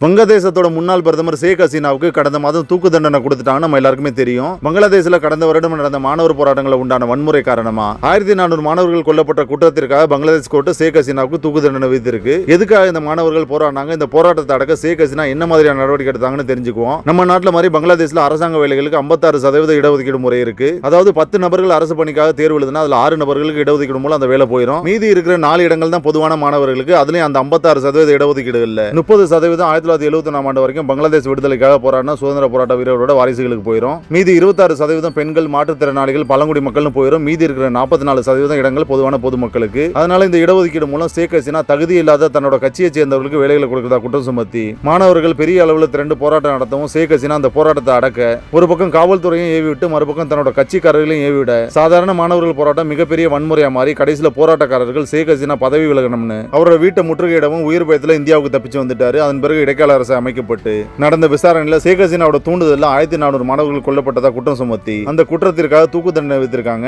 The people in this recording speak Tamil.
வங்கதேசத்தோட முன்னாள் பிரதமர் ஷேக் ஹசீனாவுக்கு கடந்த மாதம் தூக்கு தண்டனை கொடுத்துட்டாங்க. நம்ம எல்லாருக்குமே தெரியும். பங்களாதேசில் கடந்த வருடம் நடந்த மாணவர் போராட்டங்களில் உண்டான வன்முறை காரணமா 1400 மாணவர்கள் கொல்லப்பட்ட குற்றத்திற்காக பங்களாதேஷ் கோர்ட் ஷேக் ஹசீனாவுக்கு தூக்கு தண்டனை விதித்திருக்கு. எதுக்காக இந்த மாணவர்கள் போராடினாங்க, இந்த போராட்டத்தை அடக்க ஷேக் ஹசீனா என்ன மாதிரியான நடவடிக்கை எடுத்தாங்கன்னு தெரிஞ்சுக்குவோம். நம்ம நாட்டில் மாதிரி பங்களாதேஷ்ல அரசாங்க வேலைகளுக்கு 56% இடஒதுக்கீடு முறை இருக்கு. அதாவது 10 நபர்கள் அரசு பணிக்காக தேர்வு எழுதுனா அதுல 6 நபர்களுக்கு இடஒதுக்கீடு மூலம் அந்த வேலை போயிடும். மீதி இருக்கிற 4 இடங்கள் தான் பொதுவான மாணவர்களுக்கு. அதுலயும் அந்த 56% இடஒதுக்கீடு இல்ல. 30% 1974 ஆண்டு வரைக்கும் பங்களாதேஷ் விடுதலைக்காக போராடின சுதந்திர போராட்ட வீரர்களோட வாரிசுகளுக்கு போயிடும். மீதி 26% பெண்கள், மாற்றுத்திறனாளிகள், பழங்குடி மக்கள்னு போயிடும். மீதி இருக்கிற 44% இடங்கள் பொதுவான பொதுமக்களுக்கு. அதனால இந்த இடஒதுக்கீடு மூலம் ஷேக் ஹசீனா தகுதி இல்லாத தன்னோட கட்சியை சேர்ந்தவர்களுக்கு வேலைகளை கொடுக்கிறதா குற்றம் சுமத்தி மாணவர்கள் பெரிய அளவில் திரண்டு போராட்டம் நடத்தவும் ஷேக் ஹசீனா அந்த போராட்டத்தை அடக்க ஒரு பக்கம் காவல்துறையும் ஏவி விட்டு மறுபக்கம் தன்னோட கட்சிக்காரர்களையும் ஏவி விட சாதாரண மாணவர்கள் போராட்டம் மிகப்பெரிய வன்முறையா மாறி கடைசியில் போராட்டக்காரர்கள் ஷேக் ஹசீனா பதவி விலகணும்னு அவரோட வீட்டை முற்றுகையிடவும் உயிர் பயத்தில் இந்தியாவுக்கு தப்பிச்சு வந்துட்டாரு. அதன் பிறகு இடைக்கால அரசு அமைக்கப்பட்டு நடந்த விசாரணையில் ஷேக் ஹசீனாவோட தூண்டுதலில் 1400 மாணவர்கள் கொல்லப்பட்டதா குற்றம் சுமத்தி அந்த குற்றத்திற்காக தூக்கு தண்டனை விதித்திருக்காங்க.